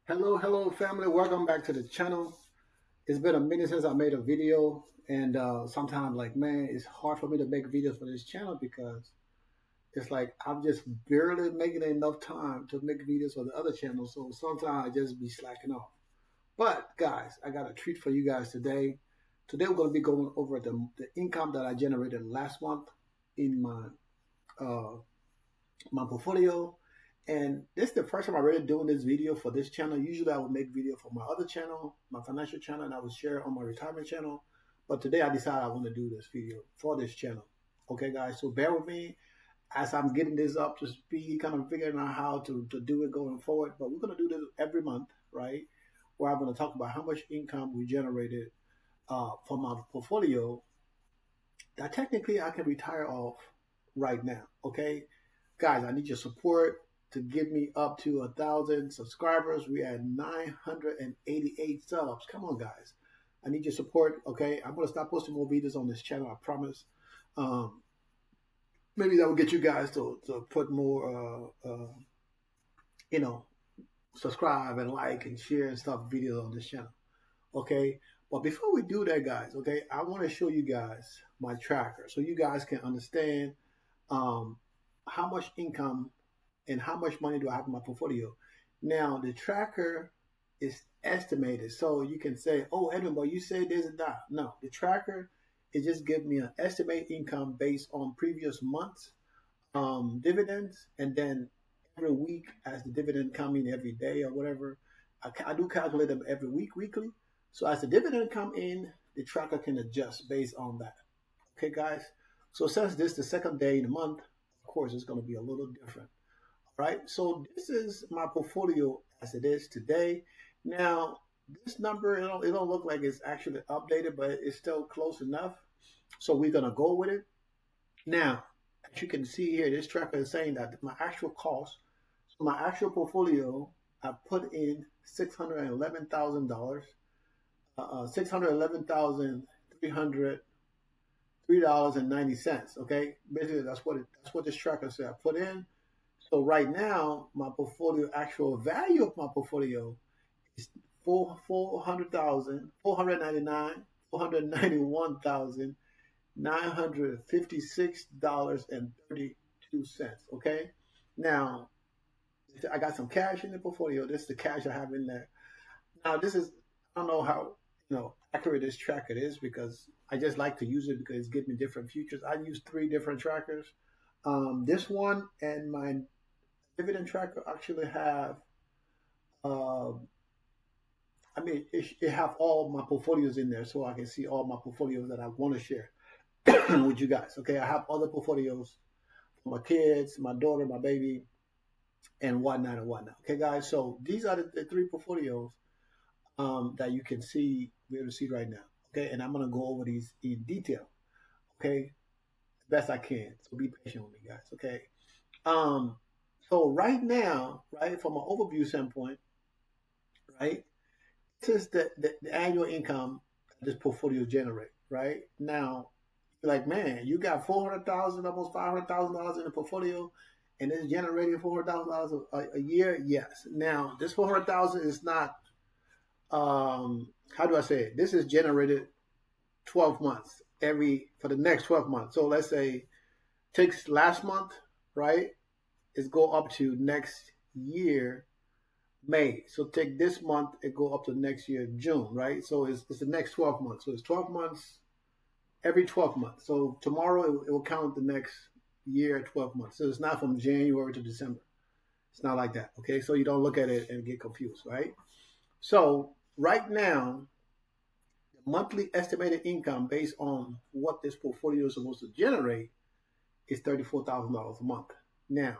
Hello, family. Welcome back to the channel. It's been a minute since I made a video, and sometimes, like, man, it's hard for me to make videos for this channel because it's like I'm just barely making enough time to make videos for the other channels. So sometimes I just be slacking off. But guys, I got a treat for you guys today. Today we're going to be going over the income that I generated last month in uh, my portfolio. And this is the first time I'm really doing this video for this channel. Usually I would make video for my other channel, my financial channel, and I would share on my retirement channel. But today I decided I want to do this video for this channel. Okay, guys, so bear with me as I'm getting this up to speed, kind of figuring out how to do it going forward. But we're going to do this every month, right? Where I'm going to talk about how much income we generated from my portfolio that technically I can retire off right now. Okay, guys, I need your support to get me up to 1,000 subscribers. We had 988 subs. Come on, guys. I need your support. Okay, I'm gonna start posting more videos on this channel. I promise. Um, Maybe that will get you guys to put more, you know, subscribe and like and share and stuff videos on this channel. Okay, but before we do that, guys, okay, I want to show you guys my tracker so you guys can understand um, how much income and how much money do I have in my portfolio. Now, the tracker is estimated. So you can say, oh, Edwin, but you say this and that. No, the tracker, it just gives me an estimated income based on previous months dividends. And then every week as the dividend come in every day or whatever, I do calculate them every week, weekly. So as the dividend come in, the tracker can adjust based on that. Okay, guys? So since this is the second day in the month, of course, it's going to be a little different, right? So this is my portfolio as it is today. Now, this number, it don't look like it's actually updated, but it's still close enough. So we're gonna go with it. Now, as you can see here, this tracker is saying that my actual cost, so my actual portfolio, I put in $611,000, $611,303.90. Okay, basically that's what this tracker said I put in. So right now, my portfolio actual value of my portfolio is 956 dollars and 32 cents. Now I got some cash in the portfolio. This is the cash I have in there. Now this is, I don't know how accurate this tracker is because I just like to use it because it's giving me different futures. I use three different trackers. This one and my dividend tracker actually have uh, it have all my portfolios in there, so I can see all my portfolios that I want to share with you guys. Okay, I have other portfolios for my kids, my daughter, my baby, and whatnot and whatnot. Okay, guys, so these are the three portfolios that you can see, be able to see right now. Okay, and I'm gonna go over these in detail. Okay, best I can. So be patient with me, guys. Okay. Um, so right now, right, from an overview standpoint, right, this is the annual income that this portfolio generate. Right now, you're like, man, you got 400,000, almost $500,000 in the portfolio, and it's generating $400,000 a year. Yes. Now, this 400,000 is not. How do I say it? This is generated 12 months for the next 12 months. So let's say takes last month, right? Is go up to next year May. So take this month and go up to next year June, right? So it's the next 12 months. So it's 12 months every 12 months. So tomorrow it will count the next year 12 months. So it's not from January to December. It's not like that. Okay. So you don't look at it and get confused, right? So right now, the monthly estimated income based on what this portfolio is supposed to generate is $34,000 a month. Now,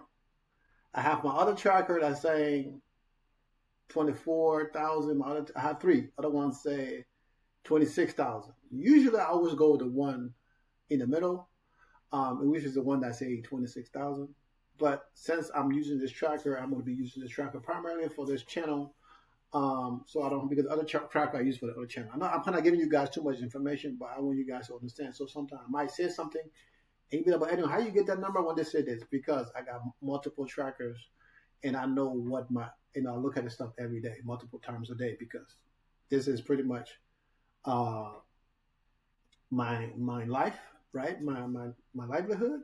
I have my other tracker that's saying 24,000. I have three. Other ones say 26,000. Usually, I always go with the one in the middle, which is the one that say 26,000. But since I'm using this tracker, I'm going to be using this tracker primarily for this channel. So I don't, because the other tracker I use for the other channel. I'm kind of giving you guys too much information, but I want you guys to understand. So sometimes I might say something, and you be like, but anyway, how you get that number when they say this? Because I got multiple trackers, and I know what my I look at this stuff every day, multiple times a day, because this is pretty much uh, my life, right? My livelihood.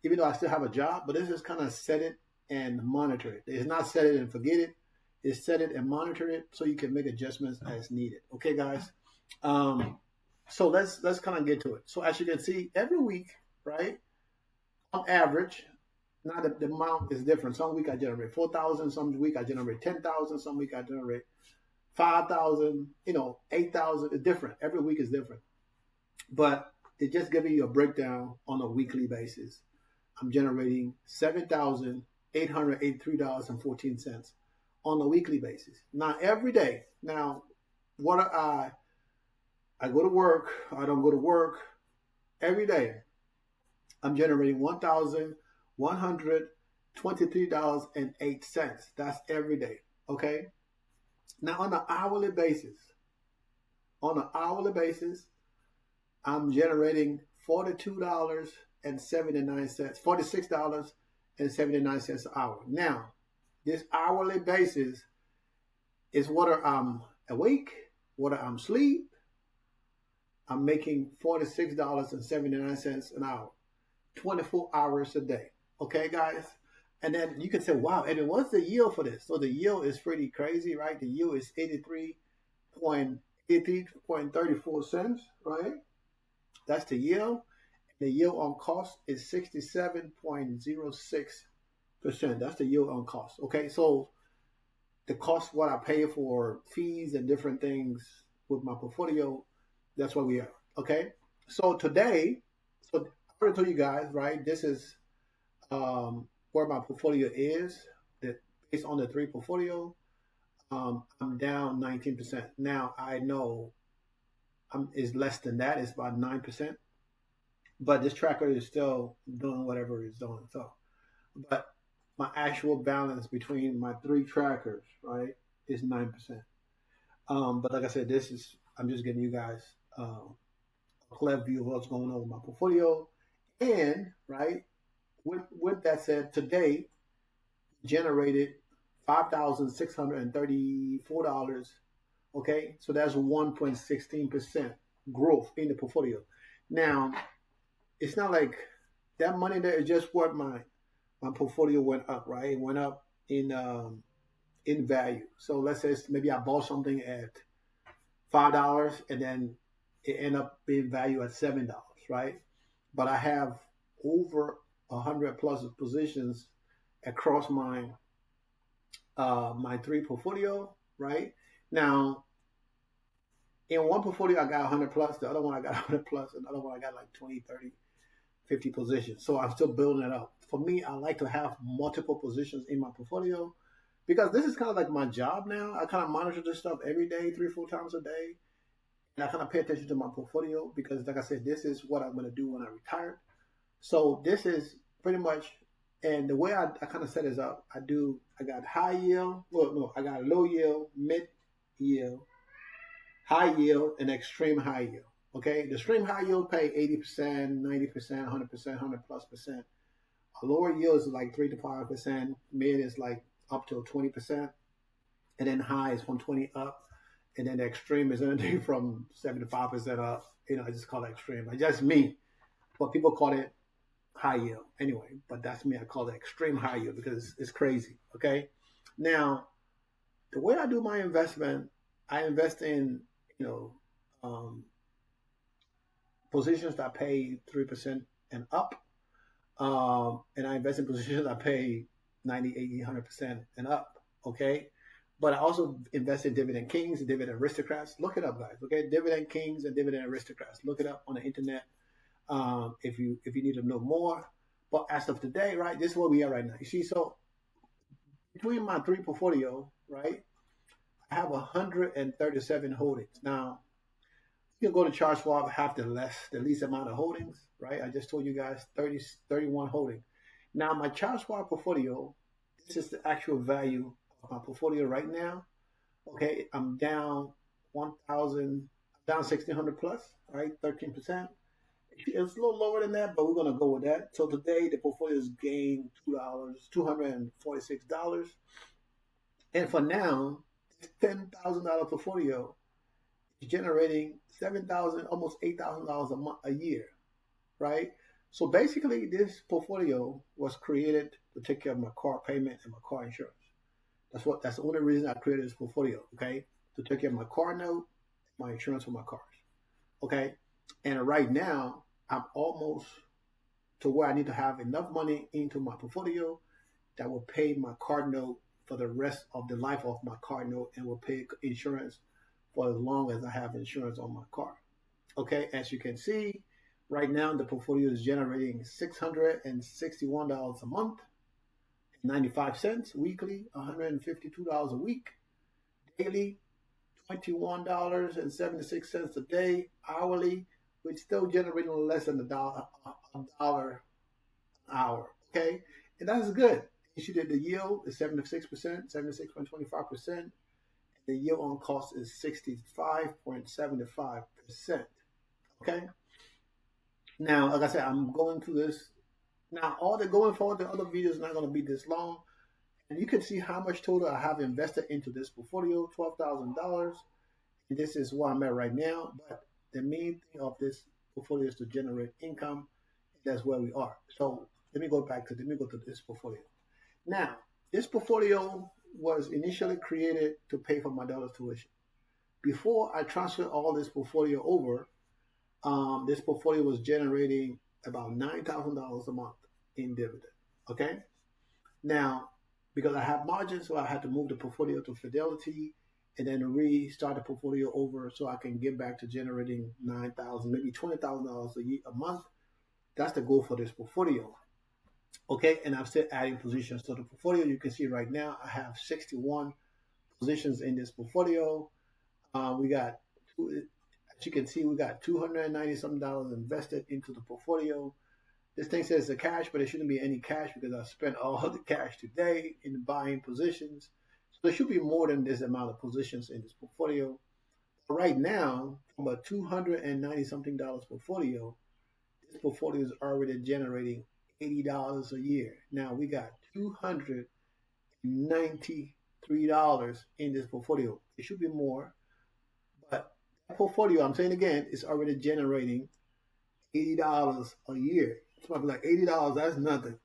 Even though I still have a job, but this is kind of set it and monitor it. It's not set it and forget it. It's set it and monitor it so you can make adjustments as needed. Okay, guys. Um, so let's kind of get to it. So as you can see, every week, right? On average, now the amount is different. Some week I generate 4,000. Some week I generate 10,000. Some week I generate 5,000. 8,000. It's different. Every week is different. But it just giving you a breakdown on a weekly basis. I'm generating $7,883.14 on a weekly basis. Now every day. Now, what I go to work. I don't go to work every day. I'm generating $1,123.08. That's every day. Okay. Now on an hourly basis, I'm generating $42.79, $46.79 an hour. Now, this hourly basis is whether I'm awake, whether I'm asleep, I'm making $46.79 an hour, 24 hours a day. Okay, guys? And then you can say, wow, Eddie, what's the yield for this? So the yield is pretty crazy, right? The yield is 83.34 cents, right? That's the yield. The yield on cost is 67.06%. That's the yield on cost. Okay, so the cost, what I pay for fees and different things with my portfolio, that's what we are. Okay, so today, so I already told you guys, right? This is where my portfolio is. That based on the three portfolio, I'm down 19%. Now I know is less than that. It's about 9%. But this tracker is still doing whatever it's doing. So, but my actual balance between my three trackers, right, is 9%. But like I said, I'm just giving you guys a clear view of what's going on with my portfolio. And right, with that said, today generated $5,634. Okay, so that's 1.16% growth in the portfolio. Now, it's not like that money there is just what my portfolio went up, right? It went up in value. So let's say maybe I bought something at $5 and then it ended up being valued at $7, right? But I have over 100 plus positions across my three portfolio, right? Now, in one portfolio, I got 100 plus. The other one, I got 100 plus. Another one, I got like 20, 30, 50 positions. So I'm still building it up. For me, I like to have multiple positions in my portfolio because this is kind of like my job now. I kind of monitor this stuff every day, 3, 4 times a day. And I kind of pay attention to my portfolio because, like I said, this is what I'm going to do when I retire. So this is pretty much, and the way I kind of set this up, I got high yield, well, no, I got low yield, mid yield, high yield, and extreme high yield. Okay, the extreme high yield pay 80%, 90%, 100%, 100 plus percent. A lower yield is like 3 to 5%. Mid is like up to 20%, and then high is from 20 up, and then the extreme is anything from 75% up. I just call it extreme. It's just me, but people call it high yield anyway. But that's me. I call it extreme high yield because it's crazy. Okay, now the way I do my investment, I invest in um, positions that pay 3% and up. And I invest in positions that pay 90, 80, 100% and up. Okay. But I also invest in dividend kings and dividend aristocrats. Look it up, guys. Okay. Dividend kings and dividend aristocrats. Look it up on the internet if you need to know more. But as of today, right, this is where we are right now. You see, so between my three portfolio, right, I have 137 holdings. Now, you can go to Charles Schwab, have the least amount of holdings, right? I just told you guys 31 holdings. Now, my Charles Schwab portfolio, this is the actual value of my portfolio right now. Okay, I'm down 1,000, down 1,600 plus, right? 13%. It's a little lower than that, but we're going to go with that. So today, the portfolio has gained $246. And for now, this $10,000 portfolio is generating 7,000, almost $8,000 a month, a year, right? So basically, this portfolio was created to take care of my car payment and my car insurance. That's the only reason I created this portfolio, okay? To take care of my car note, my insurance for my cars. Okay. And right now, I'm almost to where I need to have enough money into my portfolio that will pay my car note for the rest of the life of my car note and will pay insurance for as long as I have insurance on my car. Okay. As you can see, right now the portfolio is generating $661 a month, 95 cents weekly, $152 a week, daily, $21.76 a day, hourly, which still generating less than a dollar an hour. Okay, and that's good. You see that the yield is 76%, 76.25%. The yield on cost is 65.75%. Okay. Now, like I said, I'm going through this. Now, all the going forward, the other videos is not going to be this long. And you can see how much total I have invested into this portfolio, $12,000. And this is where I'm at right now. But the main thing of this portfolio is to generate income. That's where we are. So let me go to this portfolio. Now, this portfolio was initially created to pay for my daughter's tuition. Before I transferred all this portfolio over, this portfolio was generating about $9,000 a month in dividend. Okay. Now, because I have margins, so I had to move the portfolio to Fidelity and then restart the portfolio over so I can get back to generating 9,000, maybe $20,000 a month. That's the goal for this portfolio. Okay, and I'm still adding positions to the portfolio. You can see right now I have 61 positions in this portfolio. We got, as you can see, we got 290 something dollars invested into the portfolio. This thing says the cash, but there shouldn't be any cash because I spent all the cash today in buying positions. So there should be more than this amount of positions in this portfolio. But right now, from a 290 something dollars portfolio, this portfolio is already generating $80 a year. Now we got $293 in this portfolio. It should be more, but that portfolio, I'm saying again, is already generating $80 a year. It's probably like $80, that's nothing.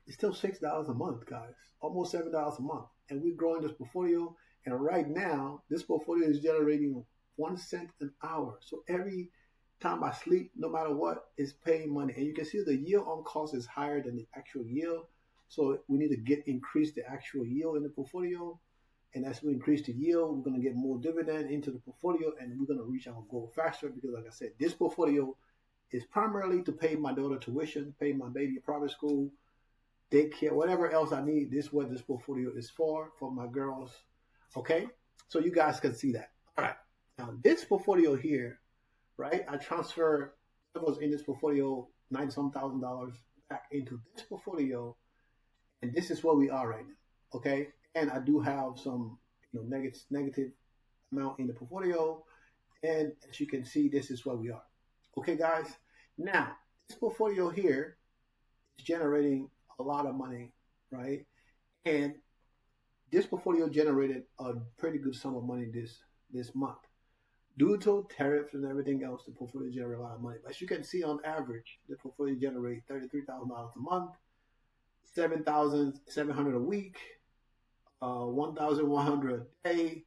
It's still $6 a month, guys. Almost $7 a month. And we're growing this portfolio. And right now, this portfolio is generating 1 cent an hour. So every time I sleep, no matter what, is paying money. And you can see the yield on cost is higher than the actual yield. So we need to increase the actual yield in the portfolio. And as we increase the yield, we're going to get more dividend into the portfolio and we're going to reach our goal faster because, like I said, this portfolio is primarily to pay my daughter tuition, pay my baby private school, daycare, whatever else I need. This is what this portfolio is for my girls. Okay? So you guys can see that. All right. Now, this portfolio here, right? I transferred what was in this portfolio, $90-some thousand back into this portfolio. And this is where we are right now. Okay? And I do have some negative amount in the portfolio. And as you can see, this is where we are. Okay, guys? Now, this portfolio here is generating a lot of money, right? And this portfolio generated a pretty good sum of money this month. Due to tariffs and everything else, the portfolio generates a lot of money. But as you can see, on average, the portfolio generates $33,000 a month, $7,700 a week, 1,100 a day,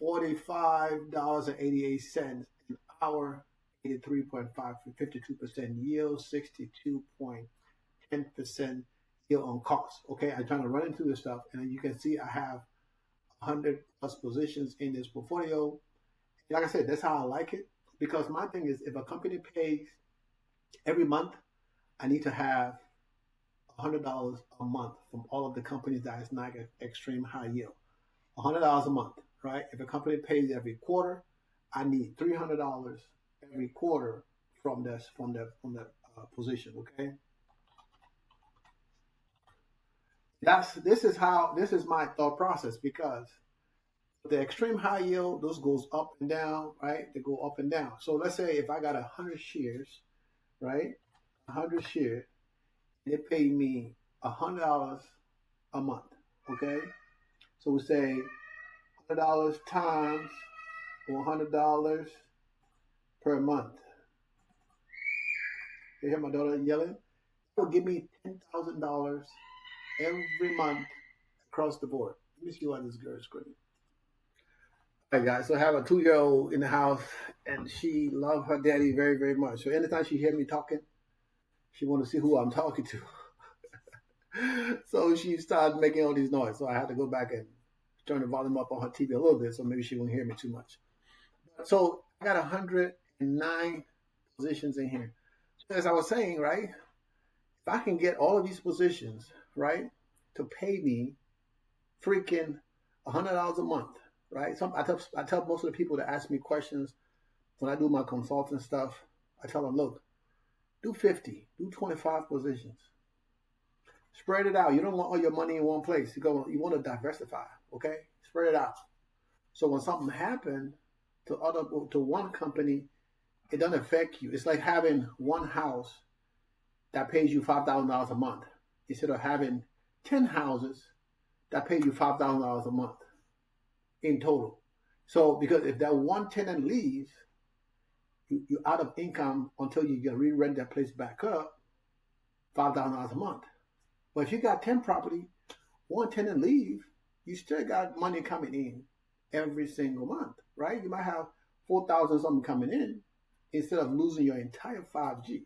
$45.88 an hour, 83.5 52% yield, 62.10% yield on cost. Okay, I'm trying to run into this stuff, and you can see I have 100 plus positions in this portfolio. Like I said, that's how I like it because my thing is if a company pays every month, I need to have $100 a month from all of the companies that is not an extreme high yield. $100 a month, right? If a company pays every quarter, I need $300 every quarter from the position. Okay, this is my thought process because the extreme high yield, those goes up and down, right? They go up and down. So let's say if I got 100 shares, right? 100 shares, they pay me $100 a month, okay? So we say $100 times $100 per month. You hear my daughter yelling? It will give me $10,000 every month across the board. Let me see why this girl is screaming. All right, guys. So I have a 2-year-old in the house, and she loves her daddy very, very much. So anytime she hears me talking, she want to see who I'm talking to. So she started making all these noise. So I had to go back and turn the volume up on her TV a little bit, so maybe she won't hear me too much. So I got 109 positions in here. So as I was saying, right, if I can get all of these positions, right, to pay me freaking $100 a month, right? I tell most of the people that ask me questions when I do my consulting stuff, I tell them, look, do 50, do 25 positions. Spread it out. You don't want all your money in one place. You want to diversify, okay? Spread it out. So when something happened to one company, it doesn't affect you. It's like having one house that pays you $5,000 a month instead of having 10 houses that pay you $5,000 a month in total. So because if that one tenant leaves, you're out of income until you can re-rent that place back up, $5,000 a month. But if you got 10 property, one tenant leave, you still got money coming in every single month, right? You might have 4,000 something coming in instead of losing your entire 5Gs.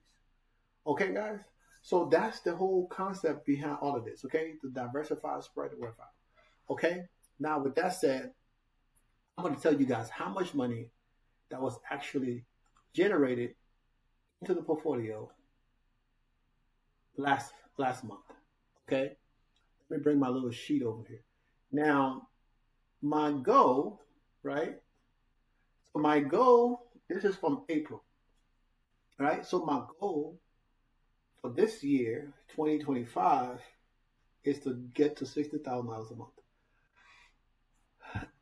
Okay, guys? So that's the whole concept behind all of this, okay? To diversify, spread the word out. Okay? Now, with that said, I'm going to tell you guys how much money that was actually generated into the portfolio last month. Okay? Let me bring my little sheet over here. Now, my goal, right? So my goal, this is from April. All right? So my goal for this year, 2025, is to get to $60,000 a month.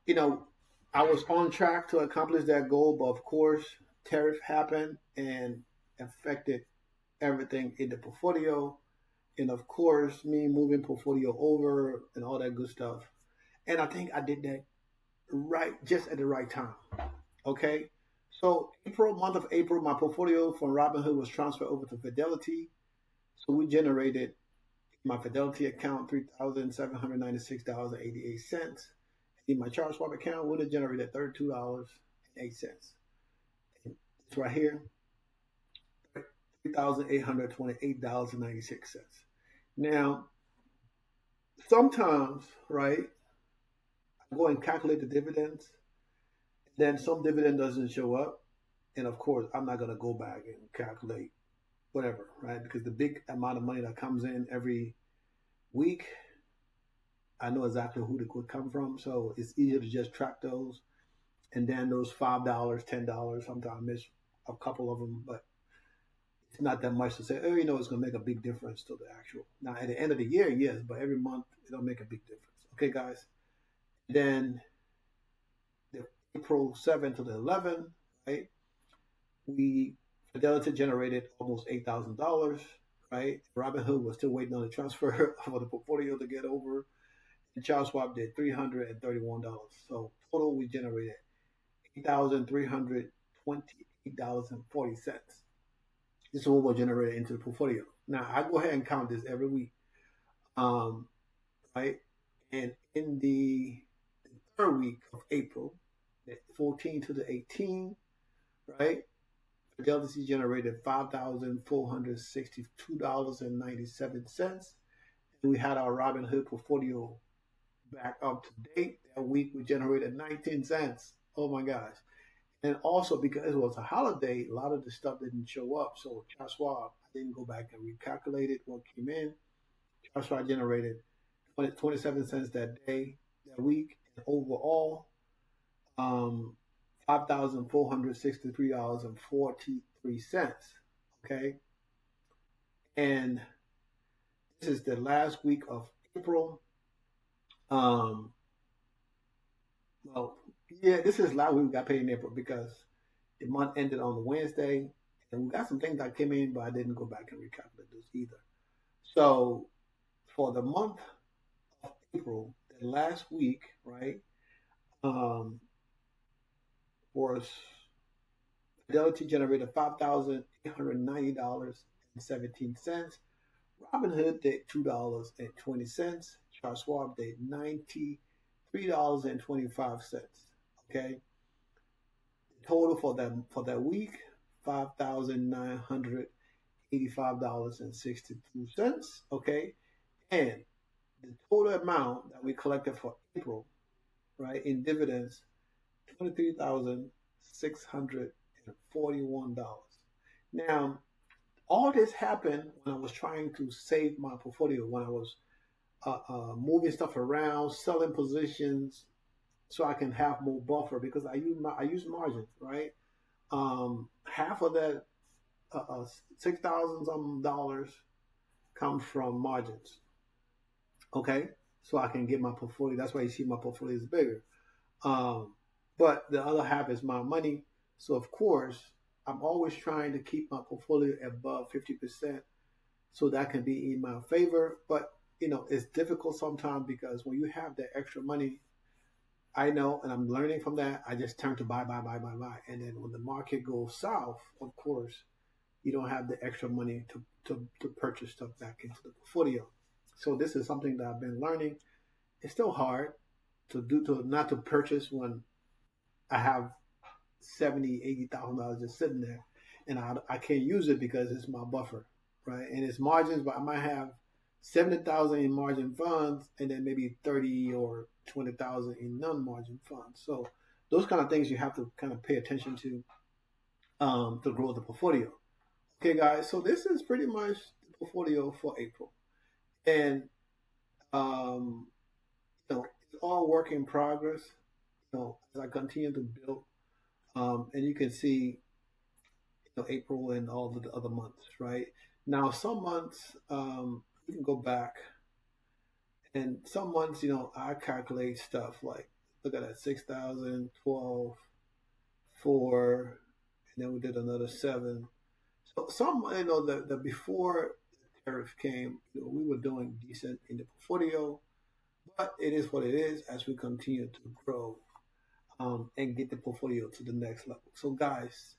You know, I was on track to accomplish that goal, but of course, tariff happened and affected everything in the portfolio. And of course, me moving portfolio over and all that good stuff. And I think I did that right, just at the right time. Okay. So month of April, my portfolio from Robinhood was transferred over to Fidelity. So we generated my Fidelity account $3,796.88. In my Charles Schwab account would have generated $32.08. It's right here, $3,828.96. Now, sometimes, right, I go and calculate the dividends, then some dividend doesn't show up. And of course, I'm not going to go back and calculate whatever, right? Because the big amount of money that comes in every week, I know exactly who it could come from. So it's easier to just track those. And then those $5, $10, sometimes I miss a couple of them, but it's not that much to say, oh, it's going to make a big difference to the actual. Now, at the end of the year, yes, but every month, it'll make a big difference. Okay, guys? Then the April 7th to the 11th, right? Fidelity generated almost $8,000, right? Robinhood was still waiting on the transfer for the portfolio to get over. And Charles Schwab did $331. So total, we generated $8,328.40. This is what was generated into the portfolio. Now, I go ahead and count this every week, right? And in the third week of April, the 14th to the 18th, right? Fidelity generated $5,462.97. And we had our Robinhood portfolio back up to date. That week we generated 19 cents. Oh my gosh. And also because it was a holiday, a lot of the stuff didn't show up. So Charles Schwab, I didn't go back and recalculate it what came in. Charles Schwab generated 27 cents that day, that week. And overall, $5,463.43. Okay. And this is the last week of April. Well, yeah, this is last week we got paid in April because the month ended on a Wednesday. And we got some things that came in, but I didn't go back and recalculate those either. So for the month of April, last week, right? Um, was Fidelity generated $5,890.17. Robinhood did $2.20. Charles Schwab did $93.25. Okay, total for that week, $5,985.62. Okay, and the total amount that we collected for April, right, in dividends, $23,641. Now, all this happened when I was trying to save my portfolio, when I was moving stuff around, selling positions, so I can have more buffer because I use margins, right? Half of that $6,000 some dollars comes from margins. Okay, so I can get my portfolio. That's why you see my portfolio is bigger. Um, but the other half is my money. So of course, I'm always trying to keep my portfolio above 50%, so that can be in my favor. But it's difficult sometimes because when you have that extra money, I know, and I'm learning from that. I just turn to buy, buy, buy, buy, buy, and then when the market goes south, of course, you don't have the extra money to purchase stuff back into the portfolio. So this is something that I've been learning. It's still hard to not to purchase when I have 70, $80,000 just sitting there, and I can't use it because it's my buffer, right? And it's margins, but I might have 70,000 in margin funds, and then maybe 30 or 20,000 in non-margin funds. So those kind of things you have to kind of pay attention to grow the portfolio. Okay, guys. So this is pretty much the portfolio for April, and um, it's all work in progress. As I continue to build, and you can see April and all the other months, right? Now, some months you can go back, and some months, I calculate stuff like look at that 6,000, 12, 4, and then we did another 7. So some, the before the tariff came, we were doing decent in the portfolio, but it is what it is as we continue to grow and get the portfolio to the next level. So, guys,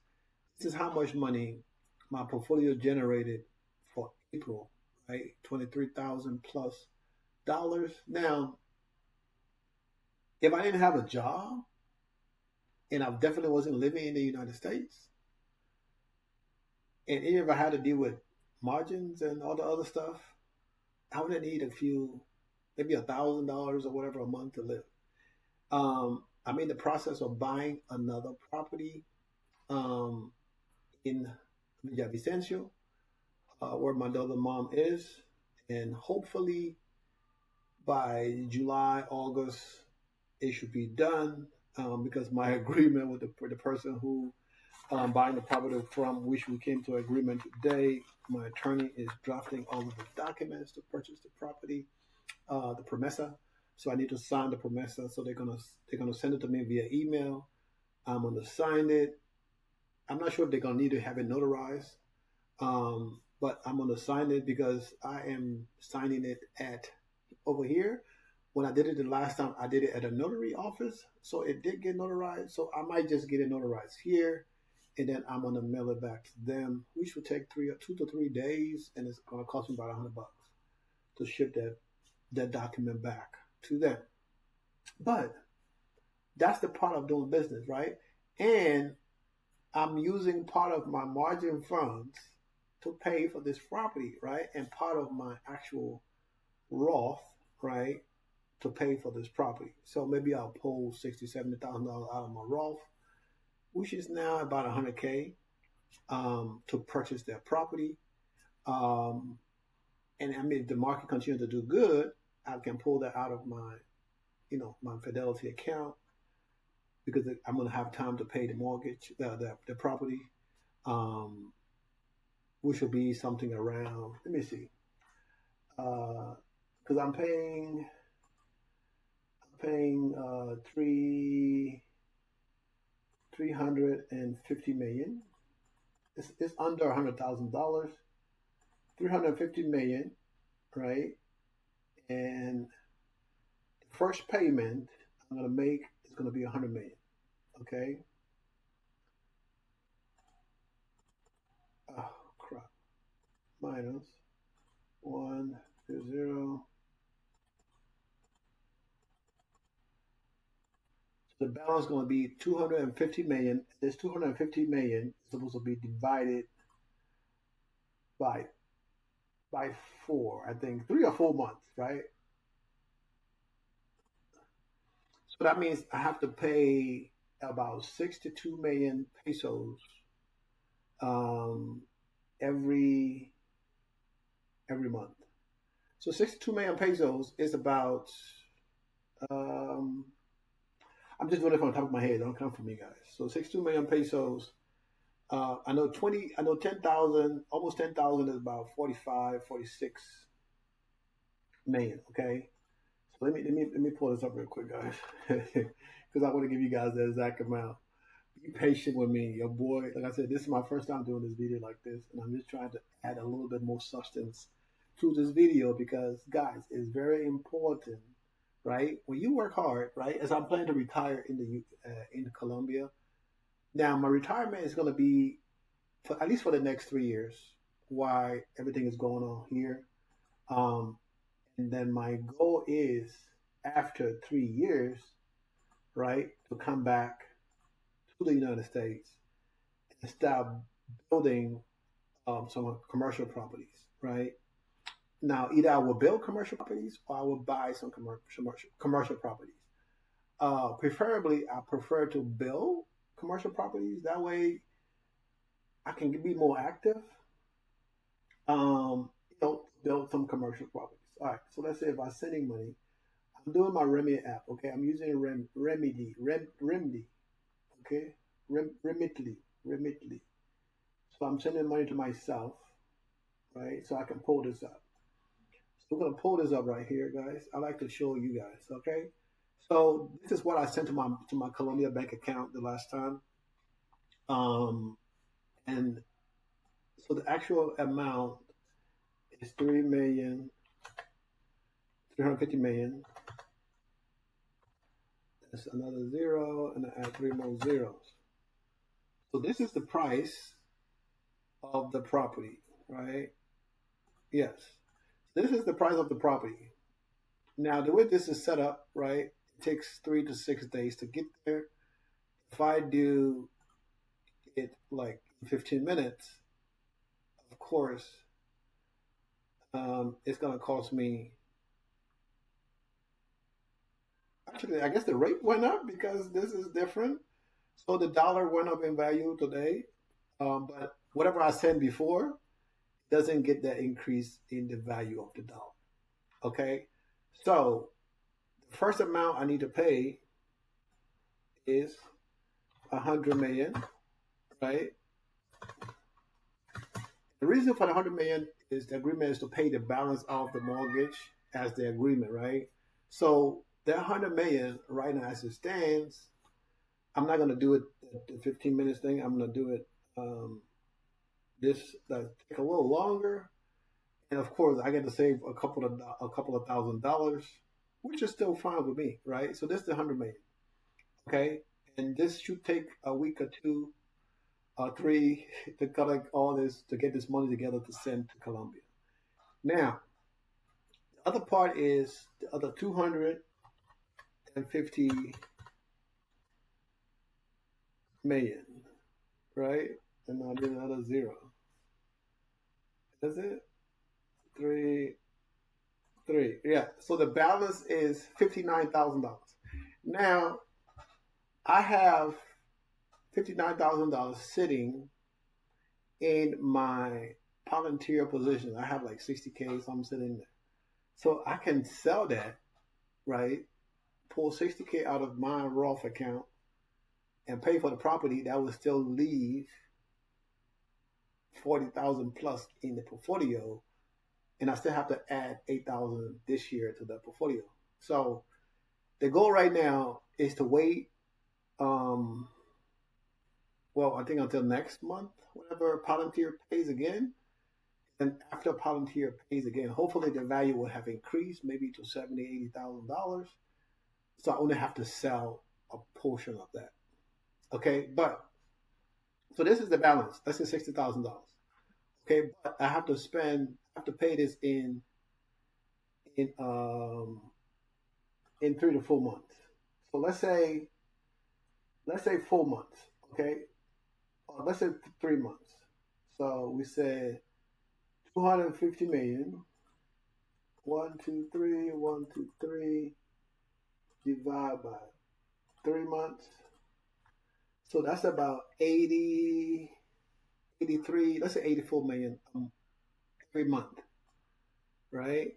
this is how much money my portfolio generated for April, right? 23,000 plus dollars. Now, if I didn't have a job and I definitely wasn't living in the United States, and even if I had to deal with margins and all the other stuff, I would need a few, maybe $1,000 or whatever a month to live. I'm in the process of buying another property um, in Villavicencio, where my other mom is, and hopefully by July, August, it should be done because my agreement with the person who I'm buying the property from, which we came to agreement today. My attorney is drafting all of the documents to purchase the property, the promesa. So I need to sign the promesa. So they're gonna send it to me via email. I'm gonna sign it. I'm not sure if they're gonna need to have it notarized, but I'm gonna sign it because I am signing it at over here. When I did it the last time, I did it at a notary office, so it did get notarized. So I might just get it notarized here, and then I'm gonna mail it back to them, which will take 2 to 3 days, and it's gonna cost me about $100 to ship that document back to them. But that's the part of doing business, right? And I'm using part of my margin funds to pay for this property, right? And part of my actual Roth, right, to pay for this property. So maybe I'll pull $60,000, $70,000 out of my Roth, which is now about 100K to purchase that property. Um, and I mean, if the market continues to do good, I can pull that out of my Fidelity account because I'm going to have time to pay the mortgage, the property, um, which will be something around. Let me see, because I'm paying $350 million. It's under $100,000. 350 million, right? And first payment I'm gonna make is gonna be 100 million. Okay. Oh crap. Minus 1 0. So the balance is going to be 250 million. This 250 million is supposed to be divided by by 4, I think 3 or 4 months, right? So that means I have to pay about 62 million pesos um, every every month. So 62 million pesos is about um, I'm just doing it from the top of my head. Don't come from me, guys. So 62 million pesos. I know 20. I know 10,000. Almost 10,000 is about 45, 46 million. Okay. So let me pull this up real quick, guys, because I want to give you guys the exact amount. Be patient with me, your boy. Like I said, this is my first time doing this video like this, and I'm just trying to add a little bit more substance to this video because, guys, it's very important, right? When you work hard, right? As I'm planning to retire in Colombia. Now, my retirement is going to be for at least for the next 3 years. Why everything is going on here, um, and then my goal is after 3 years, right, to come back to the United States and start building some commercial properties, right? Now, either I will build commercial properties or I will buy some commercial properties. Preferably, I prefer to build commercial properties. That way, I can be more active. Build some commercial properties. All right. So let's say if I'm sending money, I'm doing my Remedy app. Okay, I'm using Remedy. Okay, Remitly. So I'm sending money to myself, right? So I can pull this up. So we're gonna pull this up right here, guys. I like to show you guys. Okay, so this is what I sent to my Colombia bank account the last time. Um, and so the actual amount is 3,350,000. That's another zero, and I add three more zeros. So this is the price of the property, right? Yes. This is the price of the property. Now, the way this is set up, right, it takes 3 to 6 days to get there. If I do it like 15 minutes, of course, it's going to cost me. Actually, I guess the rate went up because this is different. So the dollar went up in value today. But whatever I said before doesn't get that increase in the value of the dollar. Okay. So the first amount I need to pay is 100 million, right? The reason for the 100 million is the agreement is to pay the balance of the mortgage as the agreement, right? So that 100 million right now as it stands, I'm not gonna do it the 15 minutes thing. I'm gonna do it this take a little longer, and of course I get to save a couple of $1,000, which is still fine with me, right? So this is the 100 million, okay, and this should take a week or two, 3 to collect all this to get this money together to send to Colombia. Now the other part is the other 250 million, right? And I'll do another zero. That's it. Three, three. Yeah. So the balance is $59,000. Now I have $59,000 sitting in my volunteer position. I have like 60K, so I'm sitting there. So I can sell that, right? Pull 60K out of my Roth account and pay for the property. That would still leave 40,000 plus in the portfolio, and I still have to add 8,000 this year to the portfolio. So the goal right now is to wait. Well, I think until next month, whenever Palantir pays again, and after Palantir pays again, hopefully the value will have increased maybe to $70,000, $80,000. So I only have to sell a portion of that. Okay, but so this is the balance. Let's say $60,000. Okay, but I have to pay this in um in 3 to 4 months. So let's say 4 months. Okay, or let's say 3 months. So we said 250 million. 1, 2, 3, 1, 2, 3, divide by 3 months. So that's about 80, 83, let's say 84 million every month, right?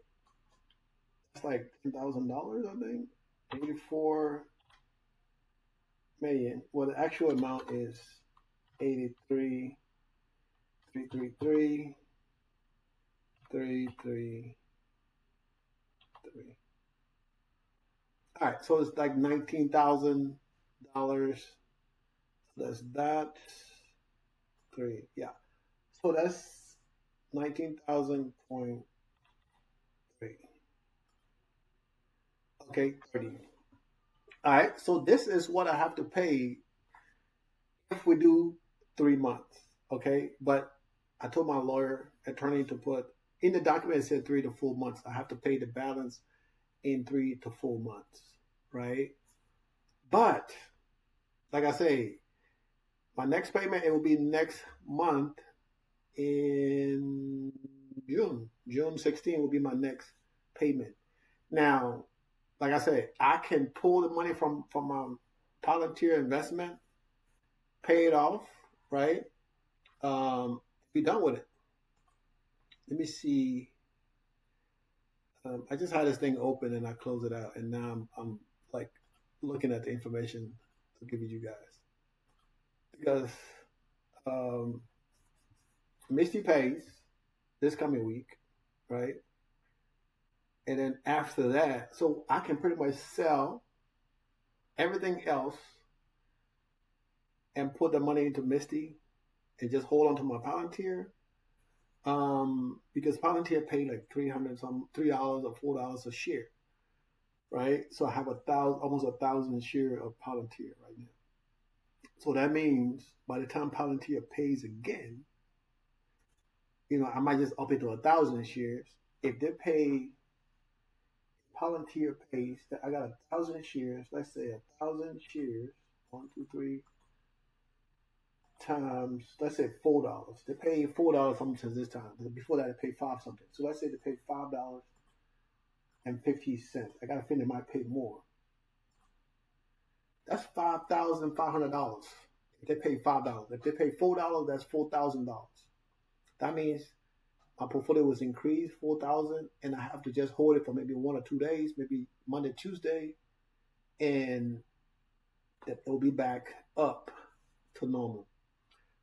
That's like $10,000, I think. 84 million. Well, the actual amount is 83, 333, 333. All right, so it's like $19,000. That's that. Three, yeah. So that's 19,000.3. Okay, 30. All right, so this is what I have to pay if we do 3 months. Okay, but I told my lawyer attorney to put in the document it said 3 to 4 months. I have to pay the balance in 3 to 4 months, right? But like I say, my next payment it will be next month in June. June 16 will be my next payment. Now, like I said, I can pull the money from my Palantir investment, pay it off, right? Be done with it. Let me see. I just had this thing open and I closed it out, and now I'm like looking at the information to give you guys because um, Misty pays this coming week, right? And then after that, so I can pretty much sell everything else and put the money into Misty and just hold on to my Palantir. Because Palantir paid like 300 some $3 or $4 a share, right? So I have almost 1,000 share of Palantir right now. So that means by the time Palantir pays again, I might just up it to 1,000 shares. If they pay, Palantir pays that I got 1,000 shares. Let's say 1,000 shares. 1, 2, 3 times. Let's say $4. They pay $4 something this time. Before that, they pay five something. So let's say they pay $5.50. I got a feeling they might pay more. That's $5,500. If they pay $5, if they pay $4, that's $4,000. That means my portfolio was increased 4,000, and I have to just hold it for maybe 1 or 2 days, maybe Monday, Tuesday, and it will be back up to normal.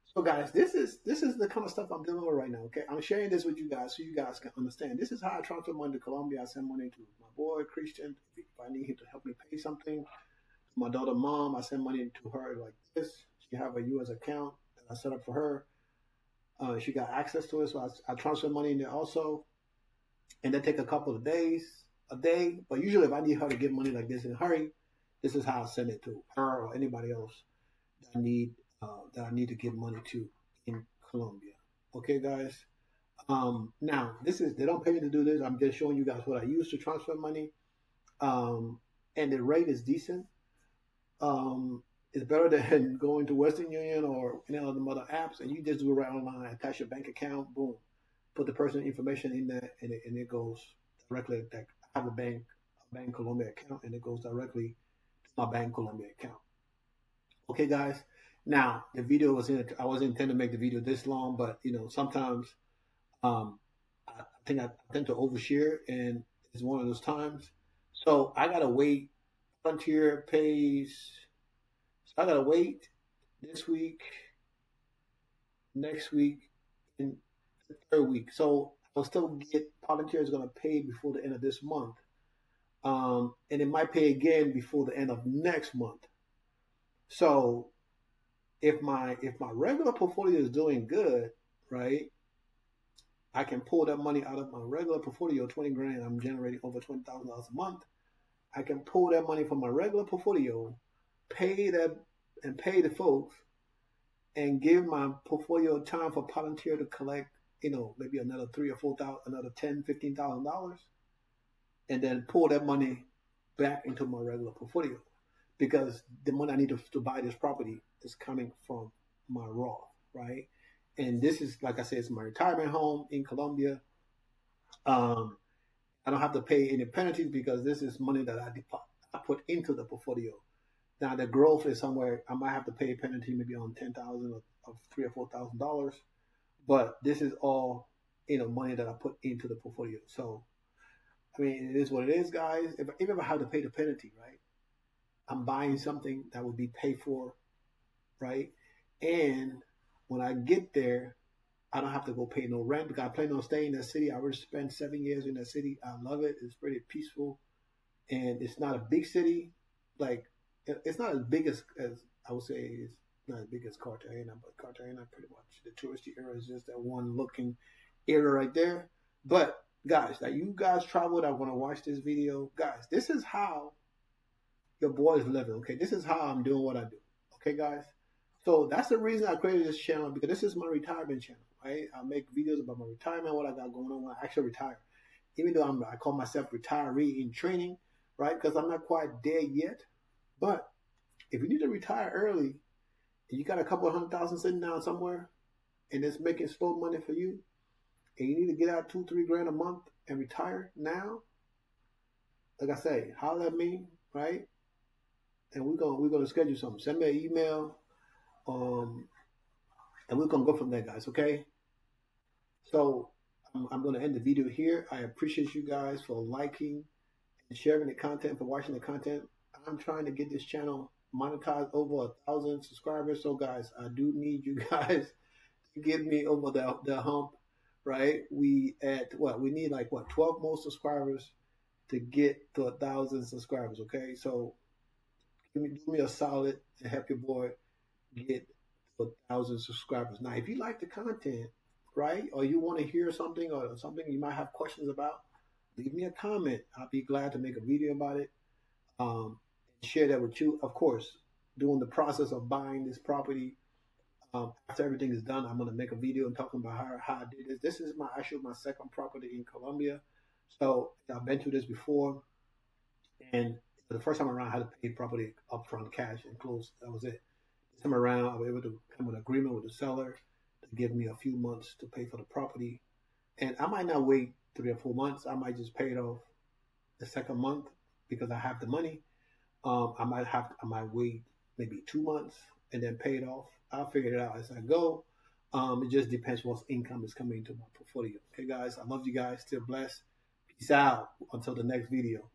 So guys, this is the kind of stuff I'm dealing with right now. Okay, I'm sharing this with you guys so you guys can understand. This is how I transfer money to Colombia. I send money to my boy Christian if I need him to help me pay something. My daughter mom, I send money to her like this. She have a U.S. account that I set up for her. She got access to it, so I transfer money in there also, and that take a couple of days, a day. But usually, if I need her to get money like this in a hurry, this is how I send it to her or anybody else that I need to give money to in Colombia. Okay, guys. Now they don't pay me to do this. I'm just showing you guys what I use to transfer money, and the rate is decent. It's better than going to Western Union or any other apps, and you just do it right online. Attach your bank account, boom, put the person's information in there, and it goes directly. I have a Bank Colombia account, and it goes directly to my Bank Colombia account. Okay, guys. Now the video I wasn't intending to make the video this long, but sometimes I think I tend to overshare, and it's one of those times. So I gotta wait. Frontier pays. So I gotta wait this week, next week, and the third week. So I'll still get Palantir is gonna pay before the end of this month, and it might pay again before the end of next month. So if my regular portfolio is doing good, right, I can pull that money out of my regular portfolio, 20 grand. I'm generating over $20,000 a month, I can pull that money from my regular portfolio, pay that and pay the folks, and give my portfolio time for volunteer to collect, maybe another 3 or 4 thousand, another 10, $15,000, and then pull that money back into my regular portfolio because the money I need to buy this property is coming from my Roth, right? And this is, like I said, it's my retirement home in Colombia. Um, I don't have to pay any penalties because this is money that I put into the portfolio. Now the growth is somewhere I might have to pay a penalty maybe on 10,000 of $3 or $4,000, but this is all money that I put into the portfolio. So I mean, it is what it is, guys. If I have to pay the penalty, right? I'm buying something that will be paid for, right? And when I get there, I don't have to go pay no rent because I plan on staying in that city. I already spent 7 years in that city. I love it. It's pretty peaceful, and it's not a big city. Like it's not as big as I would say. It's not as big as Cartagena, but Cartagena pretty much the touristy area is just that one looking area right there. But guys, that you guys traveled, I want to watch this video, guys. This is how your boy is living. Okay, this is how I'm doing what I do. Okay, guys. So that's the reason I created this channel because this is my retirement channel, right? I make videos about my retirement, what I got going on when I actually retire. Even though I call myself retiree in training, right? Because I'm not quite there yet. But if you need to retire early and you got a couple of 100,000 sitting down somewhere and it's making slow money for you, and you need to get out 2, 3 grand a month and retire now, like I say, holler at me, right? And we're gonna schedule something. Send me an email, um, and we're gonna go from there, guys. Okay. So I'm gonna end the video here. I appreciate you guys for liking and sharing the content, for watching the content. I'm trying to get this channel monetized over 1,000 subscribers. So guys, I do need you guys to get me over the hump, right? We at what we need like what 12 more subscribers to get to 1,000 subscribers. Okay, so do me a solid and help your boy get to 1,000 subscribers. Now, if you like the content, right, or you want to hear something or something you might have questions about, leave me a comment. I'll be glad to make a video about it and share that with you. Of course, during the process of buying this property, after everything is done, I'm gonna make a video and talking about how I did this. This is my second property in Colombia, so I've been through this before, and for the first time around, I had to pay property upfront cash and close. That was it. This time around, I was able to come to an agreement with the seller to give me a few months to pay for the property, and I might not wait 3 or 4 months. I might just pay it off the second month because I have the money. I might wait maybe 2 months and then pay it off. I'll figure it out as I go. It just depends what income is coming into my portfolio. Okay, guys, I love you guys. Still blessed. Peace out. Until the next video.